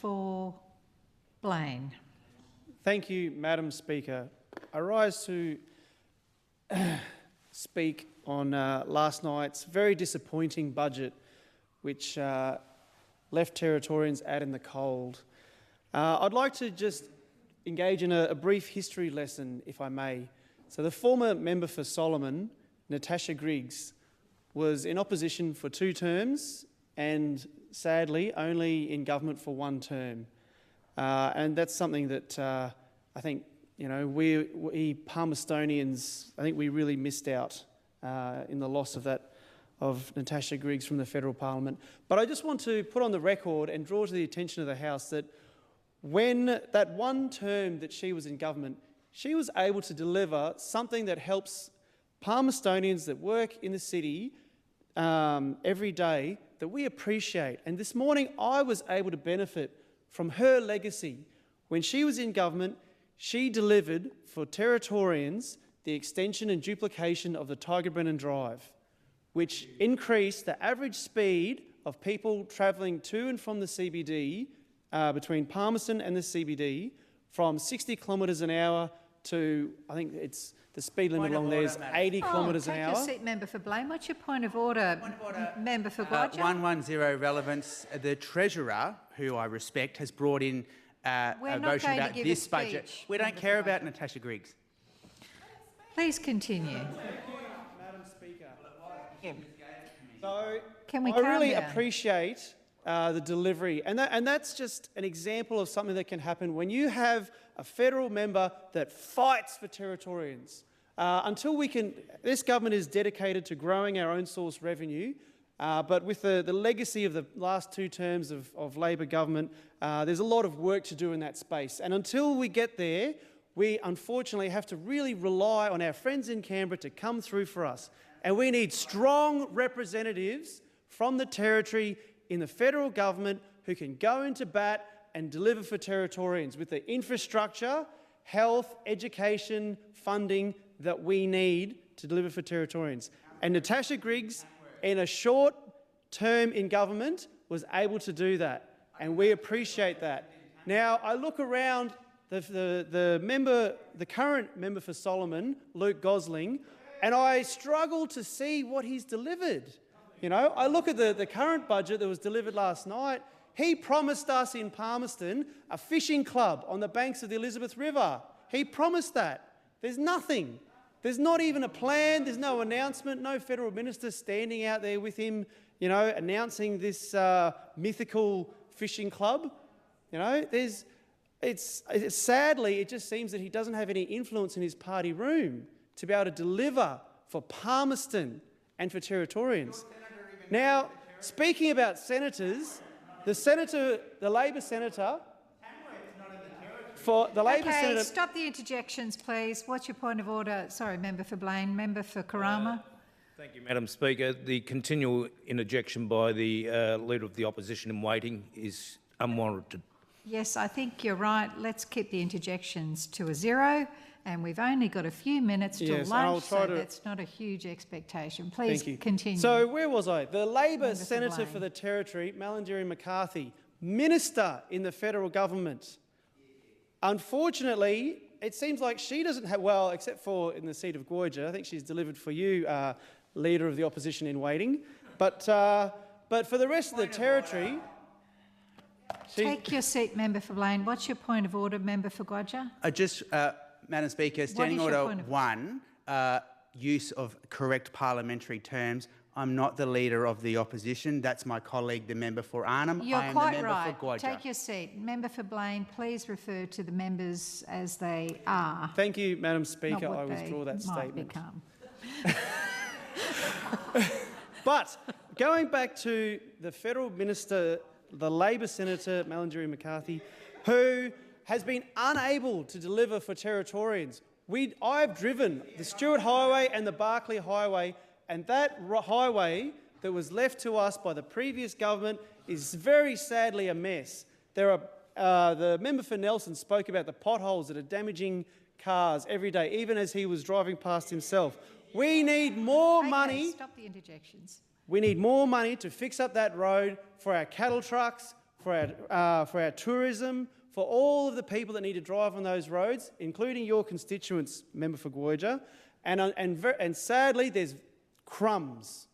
For Blaine. Thank you, Madam Speaker. I rise to speak on last night's very disappointing budget, which left Territorians out in the cold. I'd like to just engage in a brief history lesson, if I may. So the former member for Solomon, Natasha Griggs, was in opposition for 2 terms and sadly only in government for 1 term. And that's something that I think, we Palmerstonians, I think we really missed out in the loss of Natasha Griggs from the federal parliament. But I just want to put on the record and draw to the attention of the House that when that 1 term that she was in government, she was able to deliver something that helps Palmerstonians that work in the city every day that we appreciate. And this morning I was able to benefit from her legacy. When she was in government, she delivered for Territorians the extension and duplication of the Tiger Brennan Drive, which increased the average speed of people travelling to and from the CBD between Palmerston and the CBD from 60 kilometres an hour to, I think it's the speed limit along there is 80 kilometres an hour. Take your seat, member for Blaine. What's your point of order, member for Gwadja? 110 relevance. The Treasurer, who I respect, has brought in a motion about this budget. We don't care about Natasha Griggs. Please continue. Madam Speaker. So Can we I really calm down? appreciate the delivery, and that's just an example of something that can happen when you have a federal member that fights for Territorians. Until we can, this government is dedicated to growing our own source revenue, but with the legacy of the last 2 terms of Labor government, there's a lot of work to do in that space. And until we get there, we unfortunately have to really rely on our friends in Canberra to come through for us. And we need strong representatives from the Territory in the federal government who can go into bat and deliver for Territorians with the infrastructure, health, education, funding that we need to deliver for Territorians. And Natasha Griggs, in a short term in government, was able to do that, and we appreciate that. Now, I look around the current member for Solomon, Luke Gosling, and I struggle to see what he's delivered. I look at the current budget that was delivered last night. He promised us in Palmerston a fishing club on the banks of the Elizabeth River. He promised that. There's nothing. There's not even a plan. There's no announcement. No federal minister standing out there with him, announcing this mythical fishing club. Sadly, it just seems that he doesn't have any influence in his party room to be able to deliver for Palmerston and for Territorians. Now, speaking about senators, the Labor senator, Stop the interjections, please. What's your point of order? Sorry, member for Blaine. Member for Karama. Thank you, Madam Speaker. The continual interjection by the Leader of the Opposition in waiting is unwarranted. Yes, I think you're right. Let's keep the interjections to a 0, and we've only got a few minutes till lunch, so that's not a huge expectation. Please continue. So where was I? The Labor senator for the Territory, Malarndirri McCarthy, minister in the federal government. Unfortunately, it seems like she doesn't have, well, except for in the seat of Gwadja, I think she's delivered for you, Leader of the Opposition in waiting. But for the rest of the Territory... Take your seat, member for Blaine. What's your point of order, member for Gwadja? Madam Speaker, Standing Order 1, use of correct parliamentary terms. I'm not the Leader of the Opposition. That's my colleague, the member for Arnhem. You're quite right. Take your seat. Member for Blaine, please refer to the members as they are. Thank you, Madam Speaker. I withdraw that statement. But going back to the federal minister, the Labor senator, Malarndirri McCarthy, who has been unable to deliver for Territorians. I've driven the Stewart Highway and the Barclay Highway, and that highway that was left to us by the previous government is very sadly a mess. The member for Nelson spoke about the potholes that are damaging cars every day, even as he was driving past himself. We need more money. Stop the interjections. We need more money to fix up that road for our cattle trucks, for our tourism, for all of the people that need to drive on those roads, including your constituents, member for Gwoja. And sadly, there's crumbs